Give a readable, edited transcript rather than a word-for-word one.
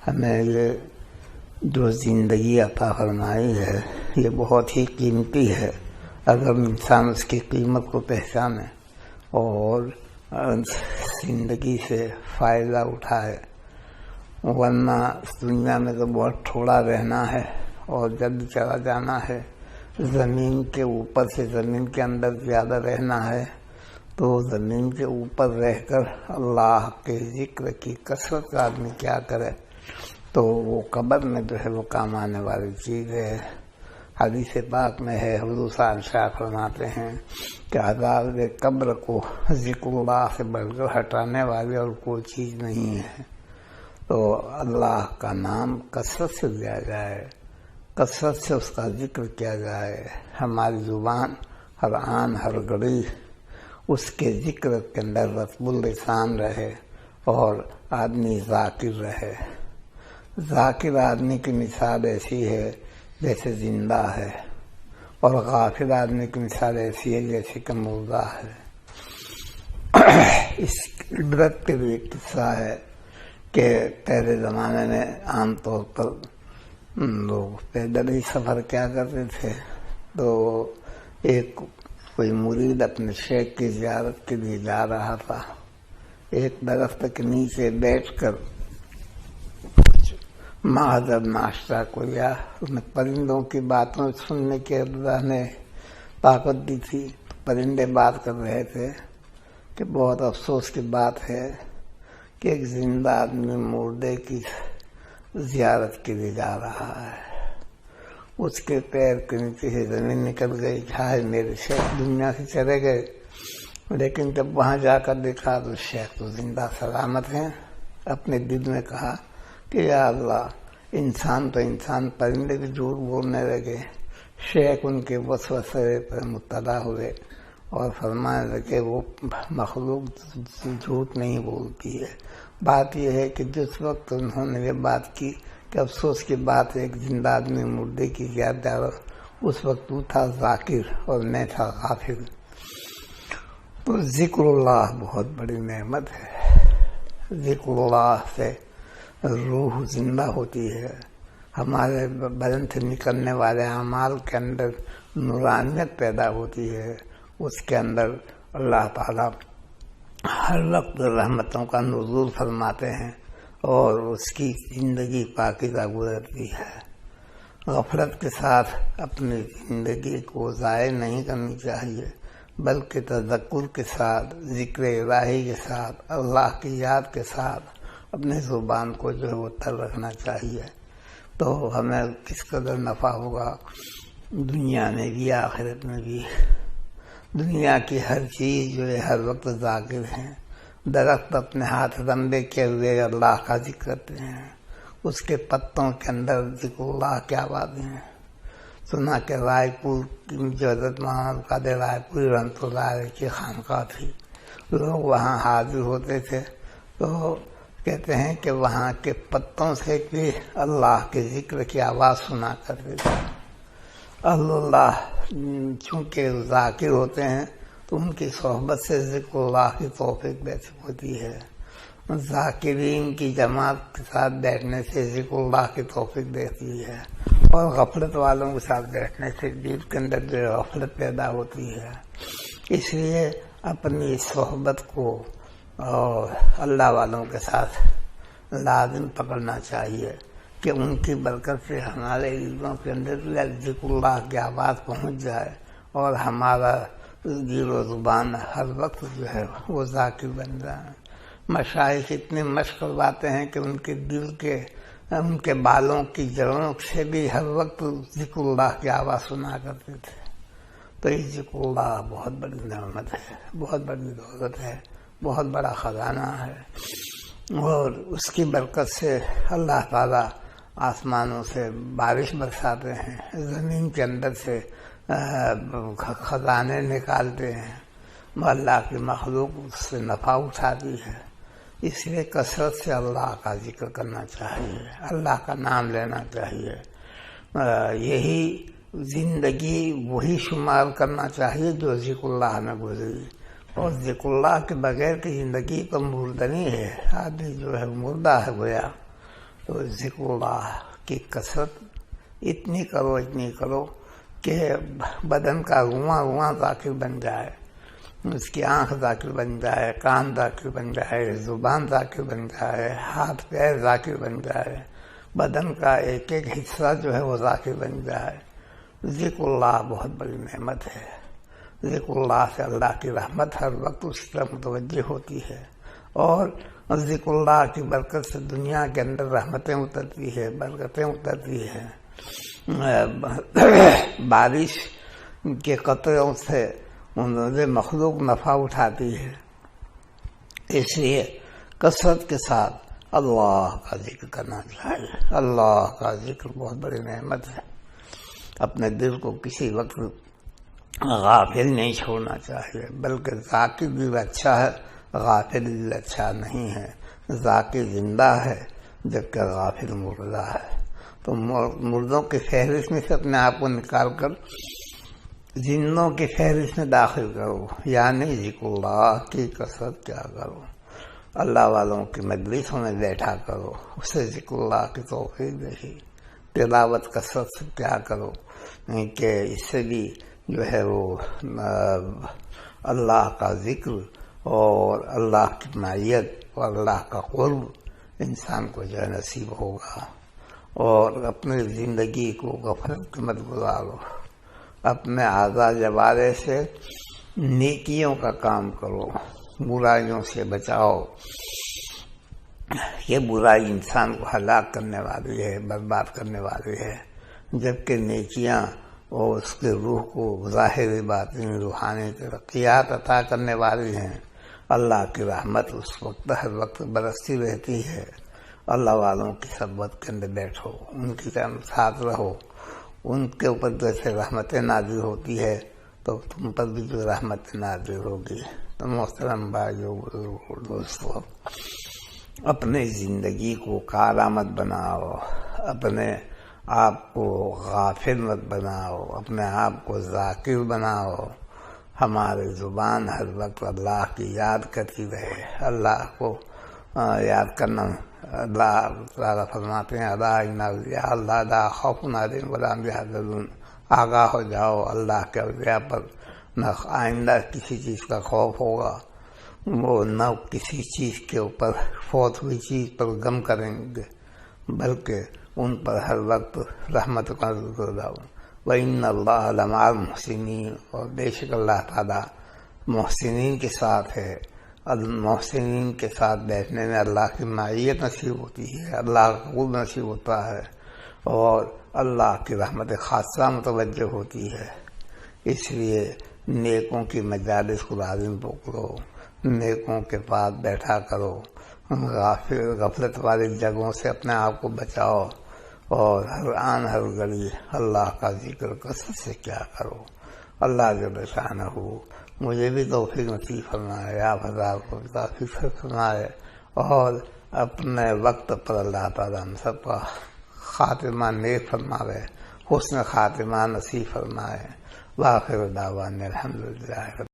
ہمیں یہ جو زندگی عطا فرمائی ہے یہ بہت ہی قیمتی ہے اگر انسان اس کی قیمت کو پہچانے اور زندگی سے فائدہ اٹھائے، ورنہ اس دنیا میں تو بہت تھوڑا رہنا ہے اور جلد چلا جانا ہے۔ زمین کے اوپر سے زمین کے اندر زیادہ رہنا ہے تو زمین کے اوپر رہ کر اللہ کے ذکر کی کثرت کا آدمی کیا کرے تو وہ قبر میں جو ہے وہ کام آنے والی چیز ہے۔ حدیث پاک میں ہے، حضور صلی اللہ علیہ وسلم فرماتے ہیں کہ عذاب قبر کو ذکر اللہ سے بڑھ کر ہٹانے والی اور کوئی چیز نہیں ہے۔ تو اللہ کا نام کثرت سے لیا جائے، کثرت سے اس کا ذکر کیا جائے، ہماری زبان ہر آن ہر گھڑی اس کے ذکر کے اندر رطب اللسان رہے اور آدمی ذاکر رہے۔ ذاکر آدمی کی مثال ایسی ہے جیسے زندہ ہے، اور غافل آدمی کی مثال ایسی ہے جیسے کہ مردہ ہے۔ اس عبرت کے لیے قصہ ہے کہ پہلے زمانے میں عام طور پر لوگ پیدل ہی سفر کیا کرتے تھے، تو ایک کوئی مرید اپنے شیخ کی زیارت کے لیے جا رہا تھا۔ ایک درخت کے نیچے بیٹھ کر معذر ناشتہ کو لیا، اس نے پرندوں کی باتوں سننے کی اللہ نے طاقت دی تھی۔ پرندے بات کر رہے تھے کہ بہت افسوس کی بات ہے کہ ایک زندہ آدمی مردے کی زیارت کے لیے جا رہا ہے، اس کے پیر کے نیچے سے زمین نکل گئی، ہائے میرے شیخ دنیا سے چلے گئے۔ لیکن جب وہاں جا کر دیکھا تو شیخ تو زندہ سلامت ہیں۔ اپنے دل میں کہا کہ یا اللہ، انسان تو انسان، پرندے بھی جھوٹ بولنے لگے۔ شیخ ان کے وسوسے پر مبتلا ہوئے اور فرمانے لگے وہ مخلوق جھوٹ نہیں بولتی ہے۔ بات یہ ہے کہ جس وقت انہوں نے یہ بات کی کہ افسوس کی بات ہے ایک زندہ آدمی مردے کی زیارت، اس وقت تو تھا ذاکر اور میں تھا غافل۔ تو ذکر اللہ بہت بڑی نعمت ہے۔ ذکر اللہ سے روح زندہ ہوتی ہے، ہمارے بدن سے نکلنے والے اعمال کے اندر نورانیت پیدا ہوتی ہے، اس کے اندر اللہ تعالیٰ ہر وقت رحمتوں کا نزول فرماتے ہیں اور اس کی زندگی پاکیزہ گزرتی ہے۔ غفلت کے ساتھ اپنی زندگی کو ضائع نہیں کرنی چاہیے، بلکہ تذکر کے ساتھ، ذکر الہی کے ساتھ، اللہ کی یاد کے ساتھ اپنے زبان کو جو ہے وہ تر رکھنا چاہیے، تو ہمیں کس قدر نفع ہوگا دنیا میں بھی آخرت میں بھی۔ دنیا کی ہر چیز جو ہے ہر وقت ذاکر ہیں۔ درخت اپنے ہاتھ لمبے کیے ہوئے اللہ کا ذکر کرتے ہیں، اس کے پتوں کے اندر ذکر اللہ کی آوازیں ہیں۔ سنا کہ رائے پور جو حضرت محمد قادر رائے پوری رحمۃ اللہ علیہ کی خانقاہ تھی، لوگ وہاں حاضر ہوتے تھے تو کہتے ہیں کہ وہاں کے پتوں سے بھی اللہ کے ذکر کی آواز سنا کرتے تھے۔ اللہ چونکہ ذاکر ہوتے ہیں تو ان کی صحبت سے ذکر اللہ کی توفیق ہوتی ہے۔ ذاکرین کی جماعت کے ساتھ بیٹھنے سے ذکر اللہ کی توفیق دیتی ہے، اور غفلت والوں کے ساتھ بیٹھنے سے دل کے اندر جو غفلت پیدا ہوتی ہے۔ اس لیے اپنی صحبت کو اور اللہ والوں کے ساتھ لازم پکڑنا چاہیے کہ ان کی برکت سے ہمارے دلوں کے اندر ذکر اللہ کی آواز پہنچ جائے اور ہمارا دل و زبان ہر وقت جو ہے وہ ذاکر بن جائے۔ مشائخ اتنے مشق کرواتے ہیں کہ ان کے دل کے ان کے بالوں کی جڑوں سے بھی ہر وقت ذکر اللہ کی آواز سنا کرتے تھے۔ تو یہ ذکر اللہ بہت بڑی نعمت ہے، بہت بڑی دولت ہے، بہت بڑا خزانہ ہے، اور اس کی برکت سے اللہ تعالیٰ آسمانوں سے بارش برساتے ہیں، زمین کے اندر سے خزانے نکالتے ہیں، اللہ کی مخلوق اس سے نفع اٹھاتی ہے۔ اس لیے کثرت سے اللہ کا ذکر کرنا چاہیے، اللہ کا نام لینا چاہیے۔ یہی زندگی وہی شمار کرنا چاہیے جو ذکر اللہ میں گزری، اور ذکر اللہ کے بغیر کی زندگی تو مردنی ہے، آدمی جو ہے مردہ ہے گویا۔ تو ذکر اللہ کی کثرت اتنی کرو کہ بدن کا رواں ذاکر بن جائے، اس کی آنکھ ذاکر بن جائے، کان ذاکر بن جائے، زبان ذاکر بن جائے، ہاتھ پیر ذاکر بن جائے، بدن کا ایک ایک حصہ جو ہے وہ ذاکر بن جائے۔ ذکر اللہ بہت بڑی نعمت ہے۔ ذکر اللہ سے اللہ کی رحمت ہر وقت اس طرح متوجہ ہوتی ہے، اور ذکر اللہ کی برکت سے دنیا کے اندر رحمتیں اترتی ہے، برکتیں اترتی ہے۔ بارش کے قطروں سے مخلوق نفع اٹھاتی ہے، اس لیے کثرت کے ساتھ اللہ کا ذکر کرنا چاہیے۔ اللہ کا ذکر بہت بڑی نعمت ہے۔ اپنے دل کو کسی وقت غافل نہیں چھوڑنا چاہیے، بلکہ ذاکر دل اچھا ہے، غافل دل اچھا نہیں ہے۔ ذاکر زندہ ہے جبکہ غافل مردہ ہے۔ تو مردوں کی فہرست میں سے اپنے آپ کو نکال کر زندوں کی فہرست میں داخل کرو، یعنی ذکر اللہ کی کثرت کیا کرو، اللہ والوں کی مجلسوں میں بیٹھا کرو، اسے ذکر اللہ کی توفیق دہی، تلاوت کثرت سے کیا کرو کہ اس سے بھی جو ہے وہ اللہ کا ذکر اور اللہ کی معیت اور اللہ کا قرب انسان کو جو ہے نصیب ہوگا۔ اور اپنی زندگی کو غفلت مت گزارو، اپنے اعضاء جوارح سے نیکیوں کا کام کرو، برائیوں سے بچاؤ۔ یہ برائی انسان کو ہلاک کرنے والی ہے، برباد کرنے والی ہے، جبکہ نیکیاں اور اس کے روح کو ظاہری باطنی روحانی ترقیات عطا کرنے والی ہیں۔ اللہ کی رحمت اس وقت ہر وقت برستی رہتی ہے۔ اللہ والوں کی صحبت کے اندر بیٹھو، ان کے ساتھ رہو، ان کے اوپر جیسے رحمتیں نازل ہوتی ہے تو تم پر بھی جو رحمت نازل ہوگی۔ تو محترم بھائیو، دوستو، اپنی زندگی کو کارآمد بناؤ، اپنے آپ کو غافل مت بناؤ، اپنے آپ کو ذاکر بناؤ۔ ہماری زبان ہر وقت اللہ کی یاد کرتی رہے، اللہ کو یاد کرنا۔ اللہ تعالیٰ فرماتے ہیں اللہ لا خوف علیہم ولا هم يحزنون، آگاہ ہو جاؤ اللہ کے اولیاء پر، نہ آئندہ کسی چیز کا خوف ہوگا، وہ نہ کسی چیز کے اوپر فوت ہوئی چیز پر غم کریں گے، بلکہ ان پر ہر وقت رحمت کا ذکر لاؤ۔ وَإِنَّ اللَّهَ لَمَعَ الْمُحْسِنِينَ، اور بے شک اللہ تعالیٰ محسنین کے ساتھ ہے۔ محسنین کے ساتھ بیٹھنے میں اللہ کی معیت نصیب ہوتی ہے، اللہ کا قرب نصیب ہوتا ہے، اور اللہ کی رحمت خاصہ متوجہ ہوتی ہے۔ اس لیے نیکوں کی مجالس کو لازم پکڑو، نیکوں کے پاس بیٹھا کرو، غفلت والی جگہوں سے اپنے آپ کو بچاؤ، اور ہر آن ہر گھڑی اللہ کا ذکر کثرت سے کیا کرو۔ اللہ جل شانہ مجھے بھی توفیق نصیب فرمائے، آپ حضرات کو توفیق فرمائے، اور اپنے وقت پر اللہ تعالیٰ ہم سب کا خاتمہ نیک فرمائے، حسن خاتمہ نصیب فرمائے۔ وآخر دعوانا الحمدللہ۔